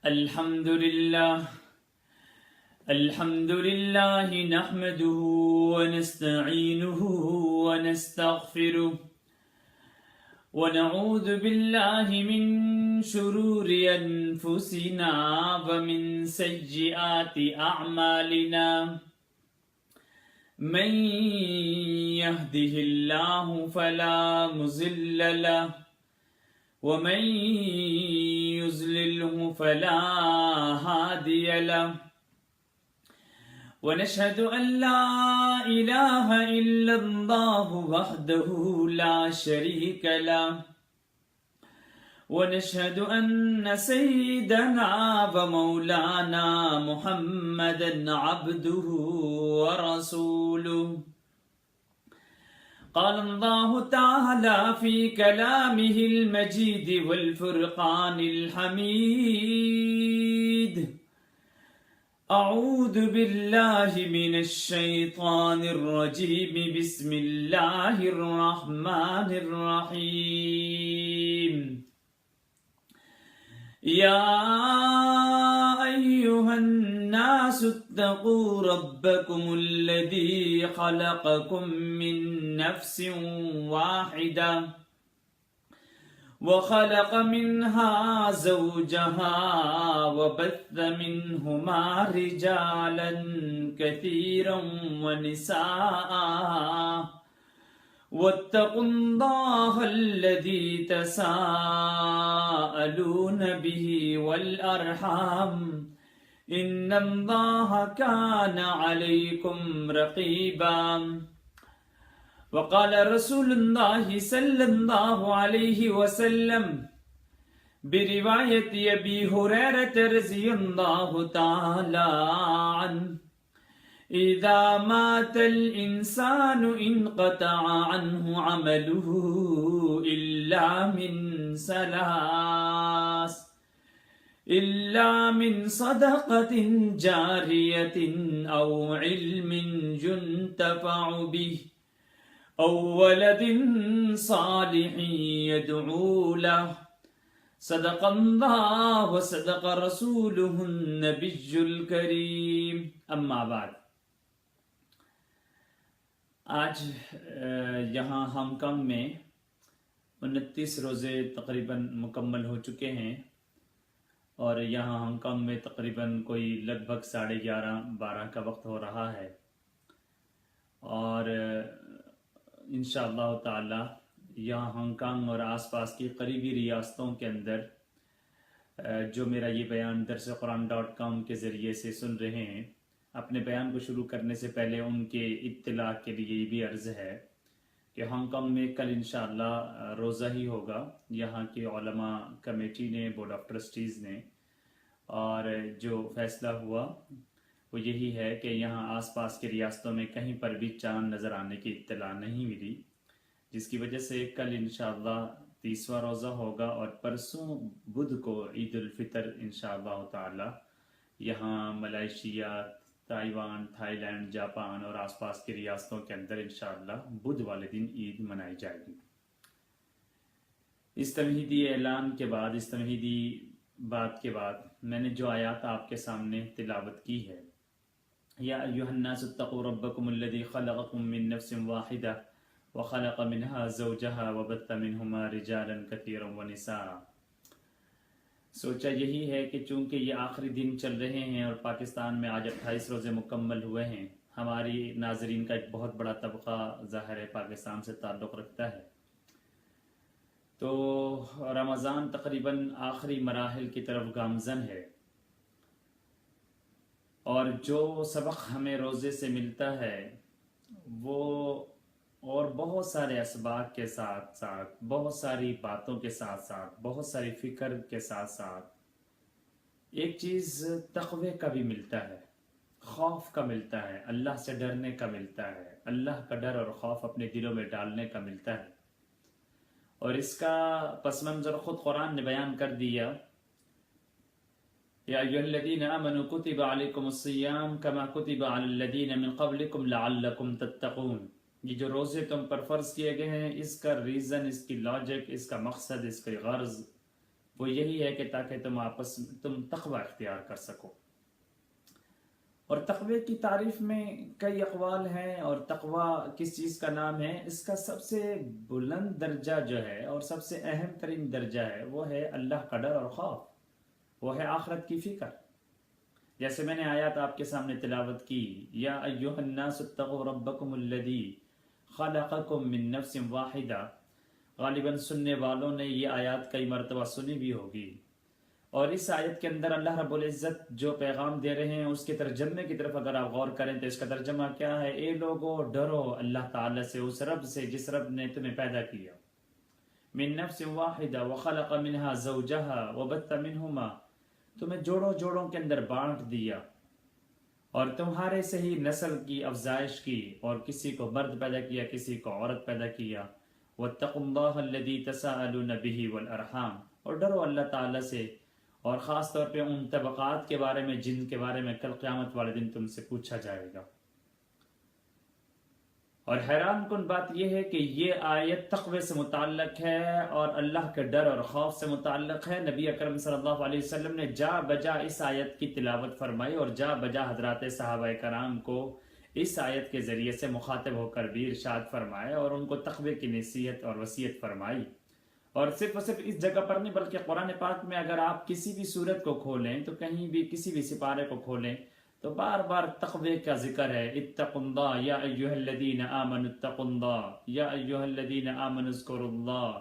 الحمد لله نحمده ونستعينه ونستغفره ونعوذ بالله من شرور أنفسنا ومن سيئات أعمالنا من يهده الله فلا مضل له ومن يضلله فلا هادي له ونشهد أن لا إله إلا الله وحده لا شريك له ونشهد أن سيدنا ومولانا محمدا عبده ورسوله قال الله تعالى في كلامه المجيد والفرقان الحميد أعوذ بالله من الشيطان الرجيم بسم الله الرحمن الرحيم يا أيها الناس اتقوا ربكم الذي خلقكم من نفس واحدة وخلق منها زوجها وبث منهما رجالا كثيرا ونساء واتقوا الله الذي تساءلون به والأرحام إن الله كان عليكم رقيبا وقال رسول الله صلى الله عليه وسلم برواية أبي هريرة رضي الله تعالى عنه إذا مات الإنسان انقطع عنه عمله إلا من صدقة جارية أو علم ينتفع به أو ولد صالح يدعو له صدق الله وصدق رسوله النبي الكريم أما بعد آج یہاں ہانگ کانگ میں 29 روزے تقریباً مکمل ہو چکے ہیں اور یہاں ہانگ کانگ میں تقریباً کوئی لگ بھگ 11:30-12 کا وقت ہو رہا ہے اور انشاءاللہ تعالی یہاں ہانگ کانگ اور آس پاس کی قریبی ریاستوں کے اندر جو میرا یہ بیان درسقرآن.com کے ذریعے سے سن رہے ہیں، اپنے بیان کو شروع کرنے سے پہلے ان کے اطلاع کے لیے یہ بھی عرض ہے کہ ہانگ کانگ میں کل انشاءاللہ روزہ ہی ہوگا۔ یہاں کے علماء کمیٹی نے، بورڈ آف ٹرسٹیز نے، اور جو فیصلہ ہوا وہ یہی ہے کہ یہاں آس پاس کی ریاستوں میں کہیں پر بھی چاند نظر آنے کی اطلاع نہیں ملی، جس کی وجہ سے کل انشاءاللہ 30واں روزہ ہوگا اور پرسوں بدھ کو عید الفطر انشاءاللہ تعالی یہاں Malaysia, Taiwan, Thailand, Japan اور آس پاس کی ریاستوں کے اندر انشاءاللہ بدھ والے دن عید منائی جائے گی۔ اس تمہیدی اعلان کے بعد، اس تمہیدی بات کے بعد میں نے جو آیات آپ کے سامنے تلاوت کی ہے، یا ایھا الناس اتقوا ربکم الذی خلقکم من نفس واحدہ وخلق منها زوجها وبث منهما رجالا كثيرا ونساء، سوچا یہی ہے کہ چونکہ یہ آخری دن چل رہے ہیں اور پاکستان میں آج 28 روزے مکمل ہوئے ہیں، ہماری ناظرین کا ایک بہت بڑا طبقہ ظاہر ہے پاکستان سے تعلق رکھتا ہے، تو رمضان تقریباً آخری مراحل کی طرف گامزن ہے، اور جو سبق ہمیں روزے سے ملتا ہے وہ اور بہت سارے اسباق کے ساتھ ساتھ، بہت ساری باتوں کے ساتھ ساتھ، بہت ساری فکر کے ساتھ ساتھ ایک چیز تقوی کا بھی ملتا ہے، خوف کا ملتا ہے، اللہ سے ڈرنے کا ملتا ہے، اللہ کا ڈر اور خوف اپنے دلوں میں ڈالنے کا ملتا ہے، اور اس کا پس منظر خود قرآن نے بیان کر دیا یا ایھا الذین آمنوا کتب علیکم الصیام کما کتب علی الذین من قبلکم لعلکم تتقون. یہ جو روزے تم پر فرض کیے گئے ہیں، اس کا ریزن، اس کی لاجک، اس کا مقصد، اس کی غرض وہ یہی ہے کہ تاکہ تم تقوی اختیار کر سکو. اور تقوی کی تعریف میں کئی اقوال ہیں، اور تقوی کس چیز کا نام ہے؟ اس کا سب سے بلند درجہ جو ہے اور سب سے اہم ترین درجہ ہے وہ ہے اللہ کا ڈر اور خوف، وہ ہے آخرت کی فکر. جیسے میں نے آیات آپ کے سامنے تلاوت کی، یا ایھا الناس اتقوا ربکم الذی خلقکم من نفس واحدہ. غالباً سننے والوں نے یہ آیات کئی مرتبہ سنی بھی ہوگی. اور اس آیت کے اندر اللہ رب العزت جو پیغام دے رہے ہیں اس کے ترجمے کی طرف اگر آپ غور کریں تو اس کا ترجمہ کیا ہے؟ اے لوگو ڈرو اللہ تعالیٰ سے، اس رب سے جس رب نے تمہیں پیدا کیا. من نفس واحدہ وخلق منها زوجها وبث منہما، تمہیں جوڑوں کے اندر بانٹ دیا اور تمہارے سے ہی نسل کی افزائش کی، اور کسی کو مرد پیدا کیا کسی کو عورت پیدا کیا. واتقوا اللہ الذی تساءلون به والارحام، اور ڈرو اللہ تعالیٰ سے، اور خاص طور پہ ان طبقات کے بارے میں جن کے بارے میں کل قیامت والے دن تم سے پوچھا جائے گا. اور حیران کن بات یہ ہے کہ یہ آیت تقوی سے متعلق ہے اور اللہ کے ڈر اور خوف سے متعلق ہے. نبی اکرم صلی اللہ علیہ وسلم نے جا بجا اس آیت کی تلاوت فرمائی، اور جا بجا حضرات صحابہ کرام کو اس آیت کے ذریعے سے مخاطب ہو کر بھی ارشاد فرمائے اور ان کو تقوی کی نصیحت اور وصیت فرمائی. اور صرف اس جگہ پر نہیں بلکہ قرآن پاک میں اگر آپ کسی بھی سورت کو کھولیں تو کہیں بھی کسی بھی سپارے کو کھولیں تو بار بار تقوی کا ذکر ہے. اتقوا اللہ یا ایھا الذین آمنوا اتقوا اللہ یا ایھا الذین آمنوا اذکروا اللہ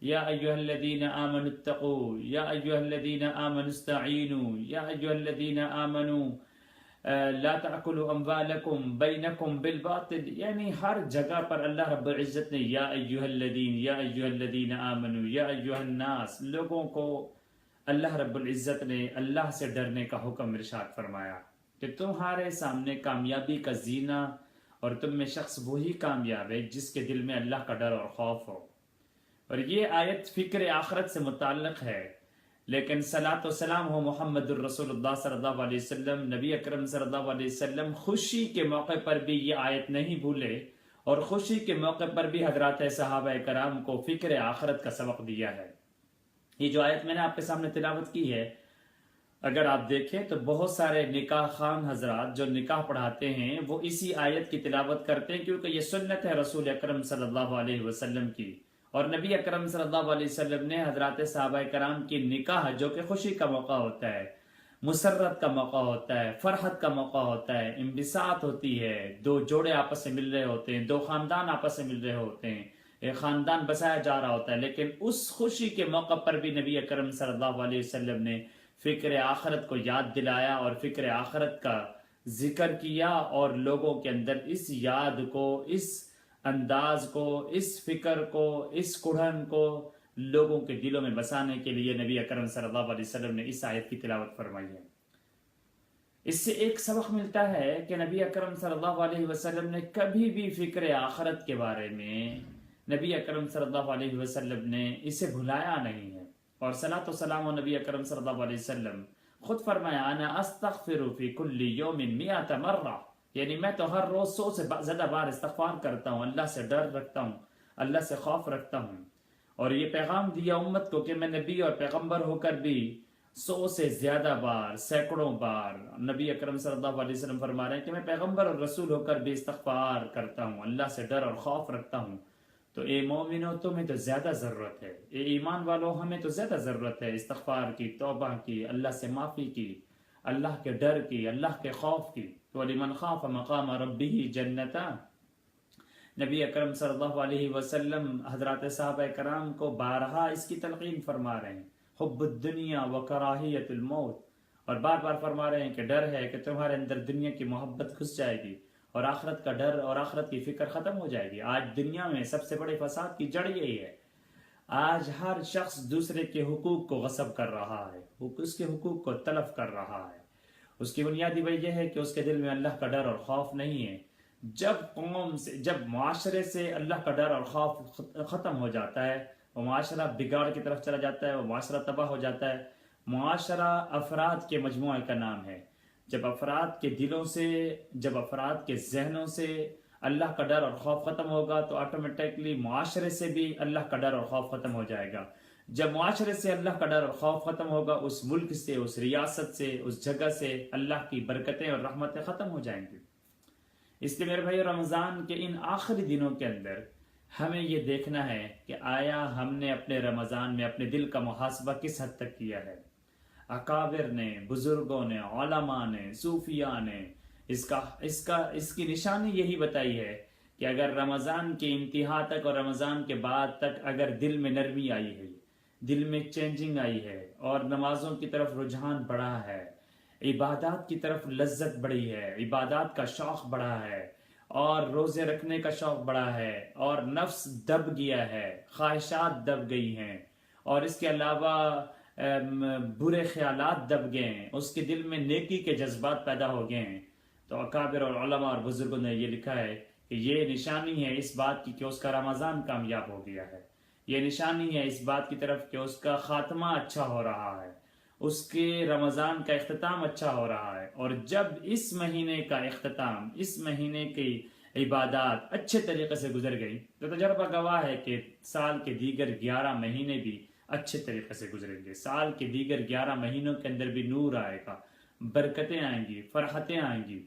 یا ایھا الذین آمنوا اتقوا یا ایھا الذین آمنوا استعینوا یا ایھا الذین آمنوا لا تأکلوا اموالکم بینکم بالباطل. یعنی ہر جگہ پر اللہ رب العزت نے یا ایھا الذین یا ایھا الذین آمنوا یا ایھا الناس، لوگوں کو اللہ رب العزت نے اللہ سے ڈرنے کا حکم ارشاد فرمایا کہ تمہارے سامنے کامیابی کا زینہ اور تم میں شخص وہی کامیاب ہے جس کے دل میں اللہ کا ڈر اور خوف ہو. اور یہ آیت فکر آخرت سے متعلق ہے، لیکن صلاۃ و سلام ہو محمد الرسول اللہ صلی اللہ علیہ وسلم. نبی اکرم صلی اللہ علیہ وسلم خوشی کے موقع پر بھی یہ آیت نہیں بھولے، اور خوشی کے موقع پر بھی حضرات صحابہ کرام کو فکر آخرت کا سبق دیا ہے. یہ جو آیت میں نے آپ کے سامنے تلاوت کی ہے، اگر آپ دیکھیں تو بہت سارے نکاح خوان حضرات جو نکاح پڑھاتے ہیں وہ اسی آیت کی تلاوت کرتے ہیں، کیونکہ یہ سنت ہے رسول اکرم صلی اللہ علیہ وسلم کی. اور نبی اکرم صلی اللہ علیہ وسلم نے حضرات صحابہ کرام کی نکاح جو کہ خوشی کا موقع ہوتا ہے، مسرت کا موقع ہوتا ہے، فرحت کا موقع ہوتا ہے، انبساط ہوتی ہے، دو جوڑے آپس سے مل رہے ہوتے ہیں، دو خاندان آپس سے مل رہے ہوتے ہیں، ایک خاندان بسایا جا رہا ہوتا ہے، لیکن اس خوشی کے موقع پر بھی نبی اکرم صلی اللہ علیہ وسلم نے فکر آخرت کو یاد دلایا اور فکر آخرت کا ذکر کیا، اور لوگوں کے اندر اس یاد کو، اس انداز کو، اس فکر کو، اس کڑھن کو لوگوں کے دلوں میں بسانے کے لیے نبی اکرم صلی اللہ علیہ وسلم نے اس آیت کی تلاوت فرمائی ہے. اس سے ایک سبق ملتا ہے کہ نبی اکرم صلی اللہ علیہ وسلم نے کبھی بھی فکر آخرت کے بارے میں نبی اکرم صلی اللہ علیہ وسلم نے اسے بھلایا نہیں ہے. اور صلاۃ و سلام و نبی اکرم صلی اللہ علیہ وسلم خود فرمایا انا استغفر فی کل یوم 100 مرہ، یعنی میں تو ہر روز 100 سے زیادہ بار استغفار کرتا ہوں، اللہ سے ڈر رکھتا ہوں، اللہ سے خوف رکھتا ہوں. اور یہ پیغام دیا امت کو کہ میں نبی اور پیغمبر ہو کر بھی 100 سے زیادہ بار، سینکڑوں بار، نبی اکرم صلی اللہ علیہ وسلم فرما رہے ہیں کہ میں پیغمبر اور رسول ہو کر بھی استغفار کرتا ہوں، اللہ سے ڈر اور خوف رکھتا ہوں. تو اے مومنو تمہیں تو زیادہ ضرورت ہے، اے ایمان والو ہمیں تو زیادہ ضرورت ہے استغفار کی، توبہ کی، اللہ سے معافی کی، اللہ کے ڈر کی، اللہ کے خوف کی. وَلِمَنْ خَافَ مَقَامَ رَبِّهِ جَنَّتَانِ. نبی اکرم صلی اللہ علیہ وسلم حضرات صحابہ کرام کو بارہا اس کی تلقین فرما رہے ہیں، حب الدنیا و کراہیت الموت، اور بار بار فرما رہے ہیں کہ ڈر ہے کہ تمہارے اندر دنیا کی محبت گھس جائے گی اور آخرت کا ڈر اور آخرت کی فکر ختم ہو جائے گی. آج دنیا میں سب سے بڑے فساد کی جڑ یہی ہے. آج ہر شخص دوسرے کے حقوق کو غصب کر رہا ہے، اس کے حقوق کو تلف کر رہا ہے. اس کی بنیادی وجہ ہے کہ اس کے دل میں اللہ کا ڈر اور خوف نہیں ہے. جب معاشرے سے اللہ کا ڈر اور خوف ختم ہو جاتا ہے، وہ معاشرہ بگاڑ کی طرف چلا جاتا ہے، وہ معاشرہ تباہ ہو جاتا ہے. معاشرہ افراد کے مجموعے کا نام ہے. جب افراد کے دلوں سے، جب افراد کے ذہنوں سے اللہ کا ڈر اور خوف ختم ہوگا تو آٹومیٹکلی معاشرے سے بھی اللہ کا ڈر اور خوف ختم ہو جائے گا. جب معاشرے سے اللہ کا ڈر اور خوف ختم ہوگا، اس ملک سے، اس ریاست سے، اس جگہ سے اللہ کی برکتیں اور رحمتیں ختم ہو جائیں گی۔ اس لیے میرے بھائی، رمضان کے ان آخری دنوں کے اندر ہمیں یہ دیکھنا ہے کہ آیا ہم نے اپنے رمضان میں اپنے دل کا محاسبہ کس حد تک کیا ہے۔ اکابر نے، بزرگوں نے، علماء نے، صوفیاء نے اس کی نشانی یہی بتائی ہے کہ اگر رمضان کے انتہا تک اور رمضان کے بعد تک اگر دل میں نرمی آئی ہے، دل میں چینجنگ آئی ہے اور نمازوں کی طرف رجحان بڑھا ہے، عبادات کی طرف لذت بڑھی ہے، عبادات کا شوق بڑھا ہے اور روزے رکھنے کا شوق بڑھا ہے اور نفس دب گیا ہے، خواہشات دب گئی ہیں اور اس کے علاوہ برے خیالات دب گئے ہیں، اس کے دل میں نیکی کے جذبات پیدا ہو گئے ہیں، تو اکابر اور علماء اور بزرگوں نے یہ لکھا ہے کہ یہ نشانی ہے اس بات کی کہ اس کا رمضان کامیاب ہو گیا ہے، یہ نشانی ہے اس بات کی طرف کہ اس کا خاتمہ اچھا ہو رہا ہے، اس کے رمضان کا اختتام اچھا ہو رہا ہے۔ اور جب اس مہینے کا اختتام، اس مہینے کی عبادات اچھے طریقے سے گزر گئی تو تجربہ گواہ ہے کہ سال کے دیگر 11 مہینے بھی اچھے طریقے سے گزریں گے، سال کے دیگر 11 مہینوں کے اندر بھی نور آئے گا، برکتیں آئیں گی، فرحتیں آئیں گی۔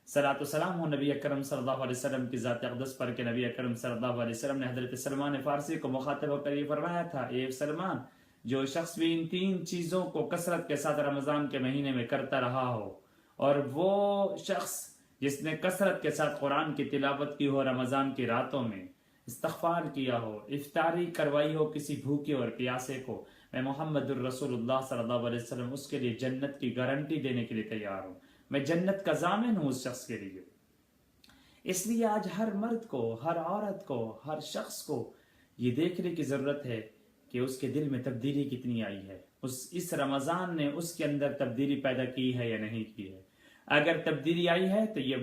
صلاۃ و سلام ہو نبی اکرم صلی اللہ علیہ وسلم کی ذات اقدس پر کہ نبی اکرم صلی اللہ علیہ وسلم نے حضرت سلمان فارسی کو مخاطب ہو کر یہ فرمایا تھا، اے سلمان، جو شخص بھی ان 3 چیزوں کو کثرت کے ساتھ رمضان کے مہینے میں کرتا رہا ہو، اور وہ شخص جس نے کثرت کے ساتھ قرآن کی تلاوت کی ہو رمضان کی راتوں میں، استغفار کیا ہو، افطاری کروائی ہو کسی بھوکے اور پیاسے کو، میں محمد الرسول اللہ صلی اللہ علیہ وسلم اس کے لیے جنت کی گارنٹی دینے کے لیے تیار ہوں، میں جنت کا ضامن ہوں اس شخص کے لیے۔ اس لیے آج ہر مرد کو، ہر عورت کو، ہر شخص کو یہ دیکھنے کی ضرورت ہے کہ اس کے دل میں تبدیلی کتنی آئی ہے، اس رمضان نے اس کے اندر تبدیلی پیدا کی ہے یا نہیں کی ہے۔ اگر تبدیلی آئی ہے تو یہ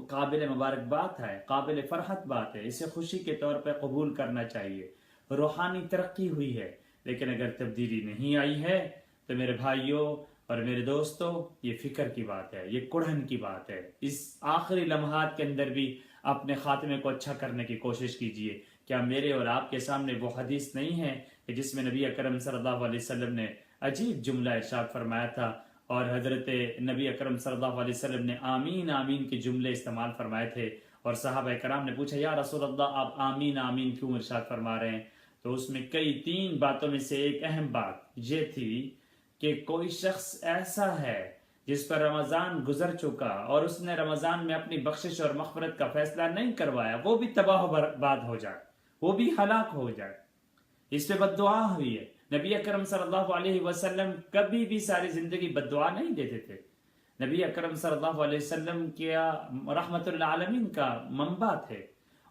قابل مبارک بات ہے، قابل فرحت بات ہے، اسے خوشی کے طور پہ قبول کرنا چاہیے، روحانی ترقی ہوئی ہے۔ لیکن اگر تبدیلی نہیں آئی ہے تو میرے بھائیوں اور میرے دوستوں، یہ فکر کی بات ہے، یہ کڑھن کی بات ہے۔ اس آخری لمحات کے اندر بھی اپنے خاتمے کو اچھا کرنے کی کوشش کیجئے۔ کیا میرے اور آپ کے سامنے وہ حدیث نہیں ہے کہ جس میں نبی اکرم صلی اللہ علیہ وسلم نے عجیب جملہ ارشاد فرمایا تھا اور حضرت نبی اکرم صلی اللہ علیہ وسلم نے آمین آمین کے جملے استعمال فرمائے تھے، اور صحابہ کرام نے پوچھا یا رسول اللہ آپ آمین آمین کیوں ارشاد فرما رہے ہیں؟ تو اس میں کئی 3 باتوں میں سے ایک اہم بات یہ تھی کہ کوئی شخص ایسا ہے جس پر رمضان گزر چکا اور اس نے رمضان میں اپنی بخشش اور مغفرت کا فیصلہ نہیں کروایا، وہ بھی تباہ و برباد ہو جائے، وہ بھی ہلاک ہو جائے۔ اس پہ بد دعا ہوئی ہے۔ نبی اکرم صلی اللہ علیہ وسلم کبھی بھی ساری زندگی بد دعا نہیں دیتے تھے۔ نبی اکرم صلی اللہ علیہ وسلم کیا رحمت للعالمین کا منبع تھے،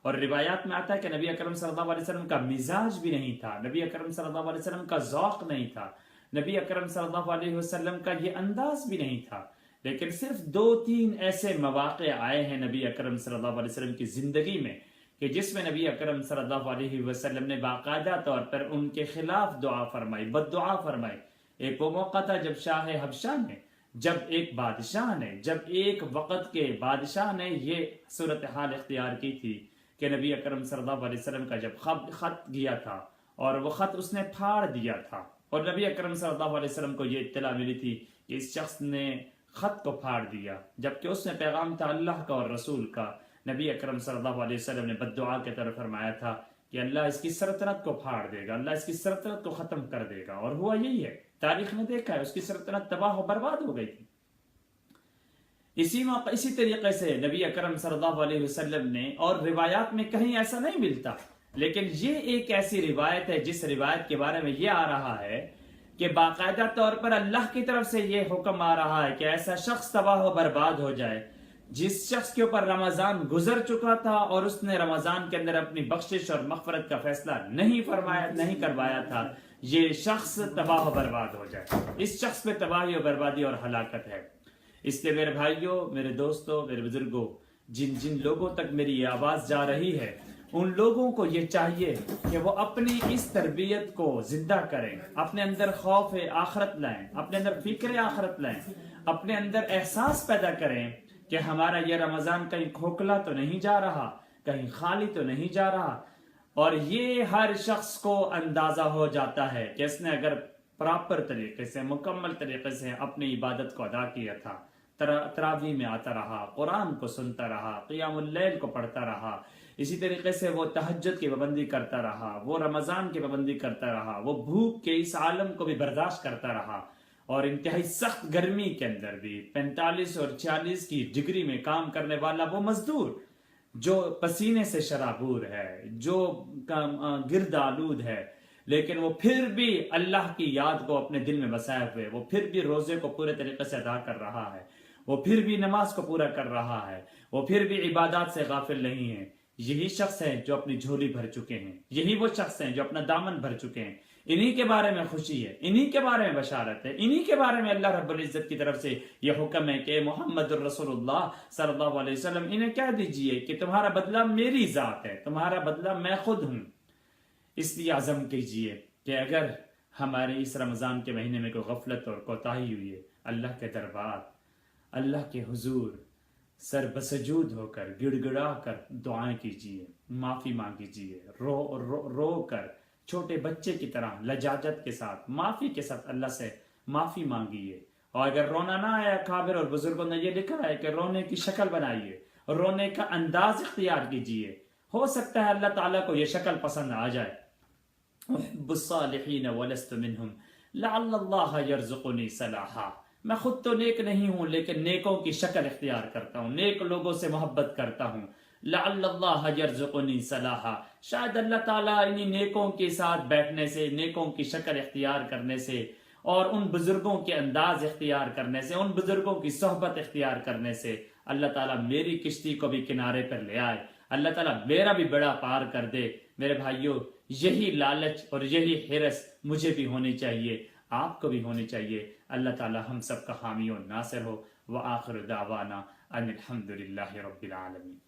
اور روایات میں آتا ہے کہ نبی اکرم صلی اللہ علیہ وسلم کا مزاج بھی نہیں تھا، نبی اکرم صلی اللہ علیہ وسلم کا ذوق نہیں تھا، نبی اکرم صلی اللہ علیہ وسلم کا یہ انداز بھی نہیں تھا۔ لیکن صرف 2-3 ایسے مواقع آئے ہیں نبی اکرم صلی اللہ علیہ وسلم کی زندگی میں کہ جس میں نبی اکرم صلی اللہ علیہ وسلم نے باقاعدہ طور پر ان کے خلاف دعا فرمائی، بد دعا فرمائی۔ ایک وہ موقع تھا جب شاہ حبشہ نے، جب ایک بادشاہ نے، جب ایک وقت کے بادشاہ نے یہ صورتحال اختیار کی تھی کہ نبی اکرم صلی اللہ علیہ وسلم کا جب خط گیا تھا اور وہ خط اس نے پھاڑ دیا تھا، اور نبی اکرم صلی اللہ علیہ وسلم کو یہ اطلاع ملی تھی کہ اس شخص نے خط کو پھاڑ دیا، جبکہ اس میں پیغام تھا اللہ کا اور رسول کا۔ نبی اکرم صلی اللہ علیہ وسلم نے بد دعا کے طرف فرمایا تھا کہ اللہ اس کی سلطنت کو پھاڑ دے گا، اللہ اس کی سلطنت کو ختم کر دے گا، اور ہوا یہی ہے۔ تاریخ نے دیکھا ہے، اس کی سلطنت تباہ و برباد ہو گئی تھی۔ اسی طریقے سے نبی اکرم صلی اللہ علیہ وسلم نے، اور روایات میں کہیں ایسا نہیں ملتا، لیکن یہ ایک ایسی روایت ہے جس روایت کے بارے میں یہ آ رہا ہے کہ باقاعدہ طور پر اللہ کی طرف سے یہ حکم آ رہا ہے کہ ایسا شخص تباہ و برباد ہو جائے جس شخص کے اوپر رمضان گزر چکا تھا اور اس نے رمضان کے اندر اپنی بخشش اور مغفرت کا فیصلہ نہیں کروایا تھا، یہ شخص تباہ و برباد ہو جائے۔ اس شخص پہ تباہی و بربادی اور ہلاکت ہے۔ اس لیے میرے بھائیوں، میرے دوستوں، میرے بزرگوں، جن لوگوں تک میری یہ آواز جا رہی ہے، ان لوگوں کو یہ چاہیے کہ وہ اپنی اس تربیت کو زندہ کریں، اپنے اندر خوف آخرت لائیں، اپنے اندر فکر آخرت لائیں، اپنے اندر احساس پیدا کریں کہ ہمارا یہ رمضان کہیں کھوکھلا تو نہیں جا رہا، کہیں خالی تو نہیں جا رہا۔ اور یہ ہر شخص کو اندازہ ہو جاتا ہے کہ اس نے اگر پراپر طریقے سے مکمل طریقے سے اپنی عبادت کو ادا کیا تھا، تراویح میں آتا رہا، قرآن کو سنتا رہا، قیام اللیل کو پڑھتا رہا، اسی طریقے سے وہ تہجد کی پابندی کرتا رہا، وہ رمضان کی پابندی کرتا رہا، وہ بھوک کے اس عالم کو بھی برداشت کرتا رہا، اور انتہائی سخت گرمی کے اندر بھی 45 اور 46 کی ڈگری میں کام کرنے والا وہ مزدور جو پسینے سے شرابور ہے، جو گرد آلود ہے، لیکن وہ پھر بھی اللہ کی یاد کو اپنے دل میں بسائے ہوئے وہ پھر بھی روزے کو پورے طریقے سے ادا کر رہا ہے، وہ پھر بھی نماز کو پورا کر رہا ہے، وہ پھر بھی عبادات سے غافل نہیں ہے۔ یہی شخص ہے جو اپنی جھولی بھر چکے ہیں، یہی وہ شخص ہیں جو اپنا دامن بھر چکے ہیں۔ انہی کے بارے میں خوشی ہے، انہی کے بارے میں بشارت ہے، انہی کے بارے میں اللہ رب العزت کی طرف سے یہ حکم ہے کہ محمد الرسول اللہ صلی اللہ علیہ وسلم انہیں کہہ دیجئے کہ تمہارا بدلہ میری ذات ہے، تمہارا بدلہ میں خود ہوں۔ اس لیے عزم کیجئے کہ اگر ہمارے اس رمضان کے مہینے میں کوئی غفلت اور کوتاہی ہوئی ہے، اللہ کے دربار، اللہ کے حضور سر بسجود ہو کر گڑ گڑا کر دعائیں کیجئے، معافی مانگیجئے، رو کر چھوٹے بچے کی طرح لجاجت کے ساتھ معافی کے ساتھ اللہ سے معافی مانگیے۔ اور اگر رونا نہ آیا، کابر اور بزرگوں نے یہ لکھا ہے کہ رونے کی شکل بنائیے، رونے کا انداز اختیار کیجئے، ہو سکتا ہے اللہ تعالیٰ کو یہ شکل پسند آ جائے۔ احب الصالحین ولست منہم لعل اللہ یرزقنی صلاحا، میں خود تو نیک نہیں ہوں لیکن نیکوں کی شکل اختیار کرتا ہوں، نیک لوگوں سے محبت کرتا ہوں۔ لعل اللہ یرزقنی صلاحا، شاید اللہ تعالیٰ انہی نیکوں کے ساتھ بیٹھنے سے، نیکوں کی شکل اختیار کرنے سے، اور ان بزرگوں کے انداز اختیار کرنے سے، ان بزرگوں کی صحبت اختیار کرنے سے اللہ تعالیٰ میری کشتی کو بھی کنارے پر لے آئے، اللہ تعالیٰ میرا بھی بیڑا پار کر دے۔ میرے بھائیوں، یہی لالچ اور یہی حرص مجھے بھی ہونی چاہیے، آپ کو بھی ہونی چاہیے۔ اللہ تعالیٰ ہم سب کا حامی و ناصر ہو۔ وآخر دعوانا ان الحمد للہ رب العالمین۔